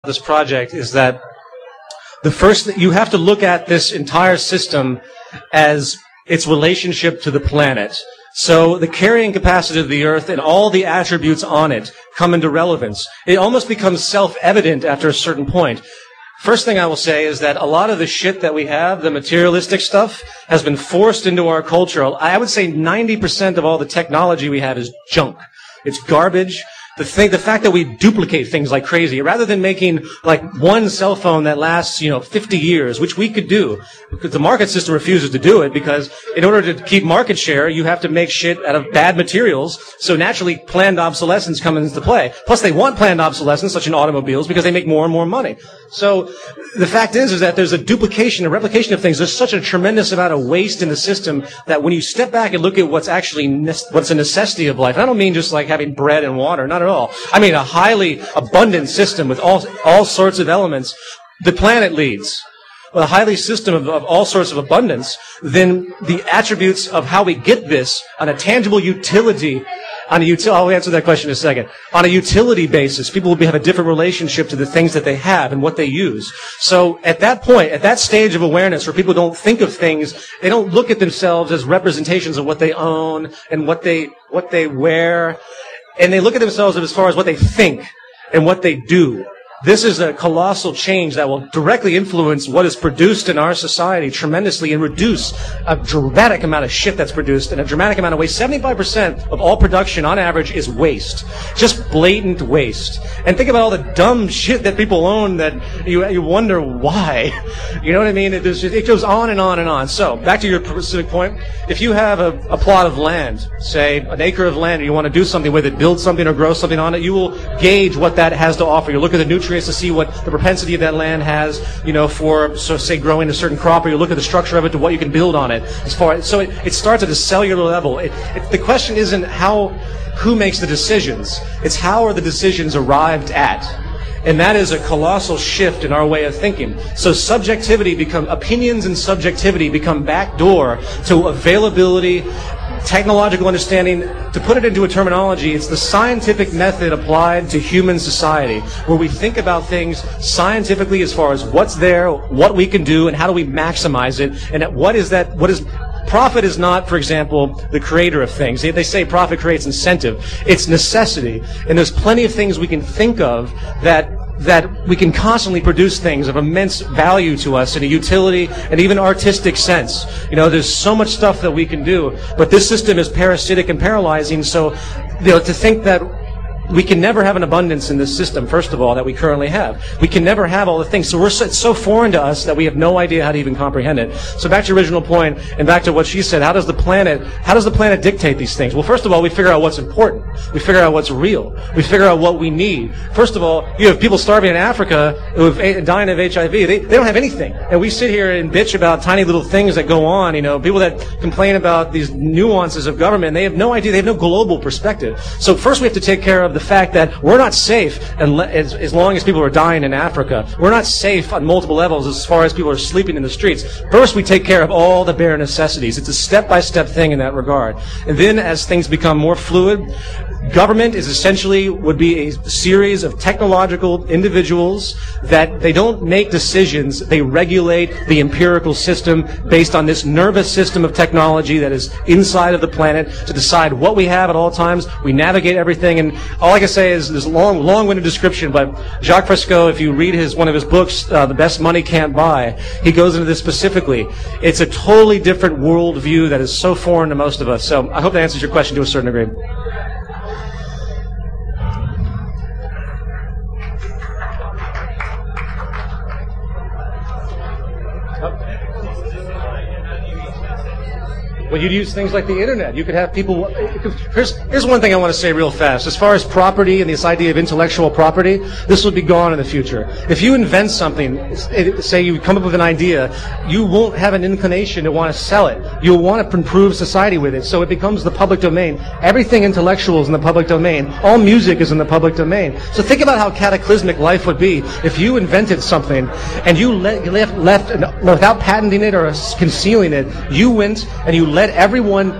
this project is that you have to look at this entire system as its relationship to the planet. So the carrying capacity of the Earth and all the attributes on it come into relevance. It almost becomes self-evident after a certain point. First thing I will say is that a lot of the shit that we have, the materialistic stuff, has been forced into our culture. I would say 90% of all the technology we have is junk. It's garbage. The fact that we duplicate things like crazy, rather than making like one cell phone that lasts, 50 years, which we could do, because the market system refuses to do it, because in order to keep market share, you have to make shit out of bad materials, so naturally planned obsolescence comes into play. Plus they want planned obsolescence, such in automobiles, because they make more and more money. So the fact is that there's a duplication, a replication of things. There's such a tremendous amount of waste in the system that when you step back and look at what's a necessity of life, I don't mean just like having bread and water, not at all. I mean a highly abundant system with all sorts of elements. The planet leads. A highly system of all sorts of abundance, then the attributes of how we get this on a tangible utility, I'll answer that question in a second. On a utility basis, people will have a different relationship to the things that they have and what they use. So at that point, at that stage of awareness where people don't think of things, they don't look at themselves as representations of what they own and what they wear, and they look at themselves as far as what they think and what they do. This is a colossal change that will directly influence what is produced in our society tremendously and reduce a dramatic amount of shit that's produced and a dramatic amount of waste. 75% of all production on average is waste. Just blatant waste. And think about all the dumb shit that people own that you wonder why. You know what I mean? It goes on and on and on. So, back to your specific point. If you have a plot of land, say an acre of land, and you want to do something with it, build something or grow something on it, you will gauge what that has to offer. You look at the nutrients to see what the propensity of that land has, say growing a certain crop, or you look at the structure of it to what you can build on it. So it starts at a cellular level. The question isn't who makes the decisions. It's how are the decisions arrived at. And that is a colossal shift in our way of thinking. So opinions and subjectivity become backdoor to availability, technological understanding. To put it into a terminology, it's the scientific method applied to human society, where we think about things scientifically as far as what's there, what we can do, and how do we maximize it, and profit is not, for example, the creator of things. They say profit creates incentive. It's necessity. And there's plenty of things we can think of that we can constantly produce things of immense value to us in a utility and even artistic sense. There's so much stuff that we can do, but this system is parasitic and paralyzing, so to think that we can never have an abundance in this system, first of all, that we currently have. We can never have all the things. So it's so foreign to us that we have no idea how to even comprehend it. So back to your original point, and back to what she said, how does the planet dictate these things? Well, first of all, we figure out what's important. We figure out what's real. We figure out what we need. First of all, you have people starving in Africa who are dying of HIV. They don't have anything. And we sit here and bitch about tiny little things that go on. People that complain about these nuances of government, they have no idea. They have no global perspective. So first we have to take care of the fact that we're not safe as long as people are dying in Africa. We're not safe on multiple levels as far as people are sleeping in the streets. First, we take care of all the bare necessities. It's a step-by-step thing in that regard. And then as things become more fluid, government would be a series of technological individuals that they don't make decisions, they regulate the empirical system based on this nervous system of technology that is inside of the planet to decide what we have at all times. We navigate everything, and all I can say is this long-winded description, but Jacques Fresco, if you read one of his books, The Best Money Can't Buy, he goes into this specifically. It's a totally different worldview that is so foreign to most of us. So I hope that answers your question to a certain degree. Well, you'd use things like the internet. You could have people. Here's one thing I want to say real fast. As far as property and this idea of intellectual property, this would be gone in the future. If you invent something, say you come up with an idea, you won't have an inclination to want to sell it. You'll want to improve society with it. So it becomes the public domain. Everything intellectual is in the public domain. All music is in the public domain. So think about how cataclysmic life would be if you invented something and you left without patenting it or concealing it. You went and you let everyone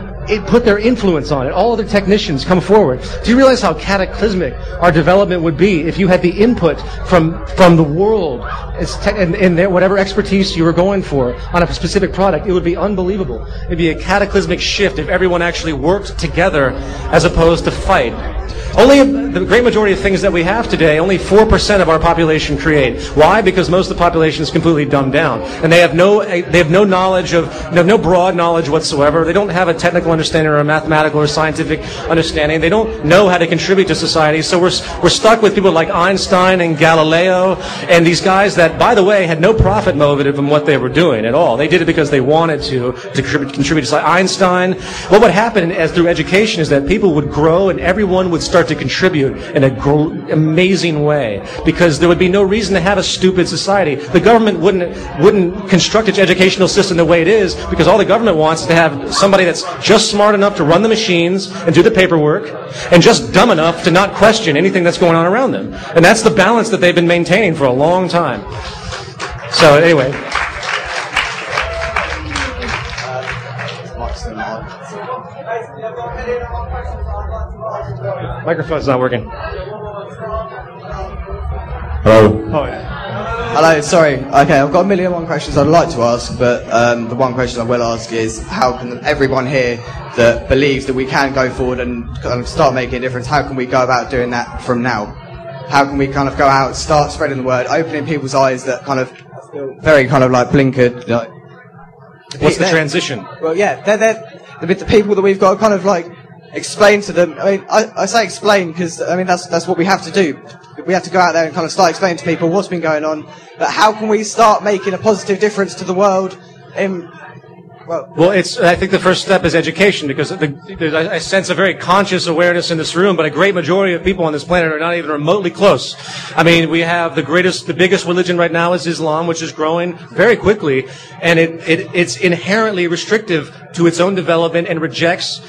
put their influence on it. All other technicians come forward. Do you realize how cataclysmic our development would be if you had the input from the world and whatever expertise you were going for on a specific product? It would be unbelievable. It'd be a cataclysmic shift if everyone actually worked together as opposed to fight. Only the great majority of things that we have today, only 4% of our population create. Why? Because most of the population is completely dumbed down, and they have no knowledge of, no broad knowledge whatsoever. They don't have a technical understanding or a mathematical or scientific understanding. They don't know how to contribute to society. So we're stuck with people like Einstein and Galileo and these guys that, by the way, had no profit motive in what they were doing at all. They did it because they wanted to contribute to society. Einstein. What would happen through education is that people would grow and everyone would start to contribute in an amazing way, because there would be no reason to have a stupid society. The government wouldn't construct its educational system the way it is, because all the government wants is to have somebody that's just smart enough to run the machines and do the paperwork, and just dumb enough to not question anything that's going on around them. And that's the balance that they've been maintaining for a long time. So anyway. Microphone's not working. Hello. Oh, yeah. Hello, sorry. Okay, I've got a million and one questions I'd like to ask, but the one question I will ask is, how can everyone here that believes that we can go forward and kind of start making a difference, how can we go about doing that from now? How can we kind of go out, start spreading the word, opening people's eyes that kind of feel very kind of like blinkered? Like, what's the transition? Well, yeah, they're the people that we've got to kind of like explain to them. I mean, I say explain because, I mean, that's what we have to do. We have to go out there and kind of start explaining to people what's been going on. But how can we start making a positive difference to the world in... Well, I think the first step is education, because I sense a very conscious awareness in this room, but a great majority of people on this planet are not even remotely close. I mean, we have the biggest religion right now is Islam, which is growing very quickly, and it's inherently restrictive to its own development and rejects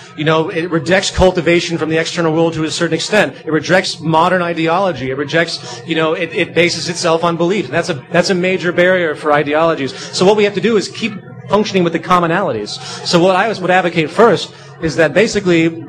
cultivation from the external world to a certain extent. It rejects modern ideology. It rejects, it bases itself on belief. That's a major barrier for ideologies. So what we have to do is keep functioning with the commonalities. So what I would advocate first is that basically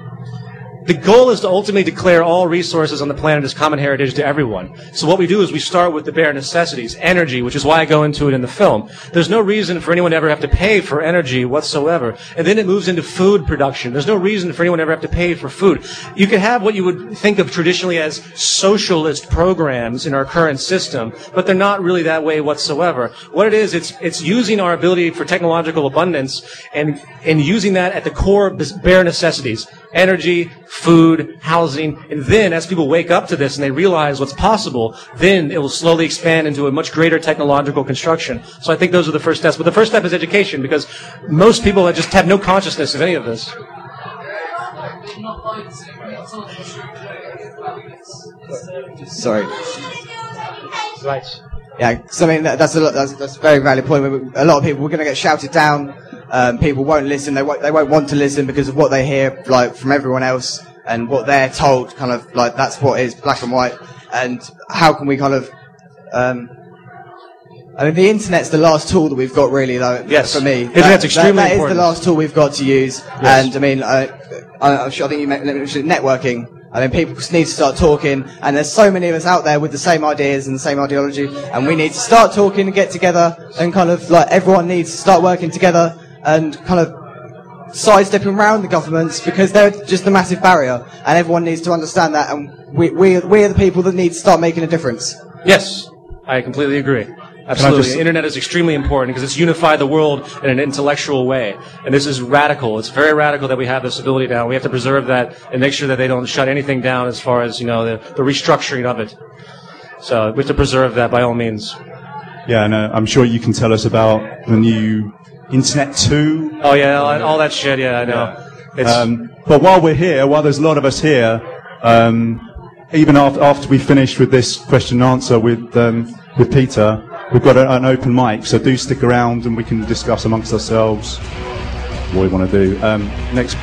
the goal is to ultimately declare all resources on the planet as common heritage to everyone. So what we do is we start with the bare necessities, energy, which is why I go into it in the film. There's no reason for anyone to ever have to pay for energy whatsoever. And then it moves into food production. There's no reason for anyone to ever have to pay for food. You can have what you would think of traditionally as socialist programs in our current system, but they're not really that way whatsoever. What it is, it's using our ability for technological abundance and using that at the core bare necessities. Energy, food, housing, and then as people wake up to this and they realize what's possible, then it will slowly expand into a much greater technological construction. So I think those are the first steps. But the first step is education, because most people just have no consciousness of any of this. Sorry. Right. Yeah, so I mean that's a very valid point. A lot of people, we're going to get shouted down. People won't listen. They won't want to listen because of what they hear, like from everyone else, and what they're told. Kind of like that's what is black and white. And how can we kind of? I mean, the internet's the last tool that we've got, really, though. Yes. For me, internet's extremely important. That is the last tool we've got to use. Yes. And I mean, I'm sure. I think you mentioned networking. I mean, people need to start talking, and there's so many of us out there with the same ideas and the same ideology, and we need to start talking and get together, and kind of like everyone needs to start working together and kind of sidestepping around the governments, because they're just a massive barrier, and everyone needs to understand that, and we're the people that need to start making a difference. Yes, I completely agree. Absolutely. The internet is extremely important because it's unified the world in an intellectual way. And this is radical. It's very radical that we have this ability now. We have to preserve that and make sure that they don't shut anything down as far as, the restructuring of it. So we have to preserve that by all means. Yeah, and I'm sure you can tell us about the new Internet 2. Oh, yeah, all that shit, yeah, I know. Yeah. But while we're here, while there's a lot of us here, even after we finish with this question and answer with Peter, we've got an open mic, so do stick around and we can discuss amongst ourselves what we want to do. Next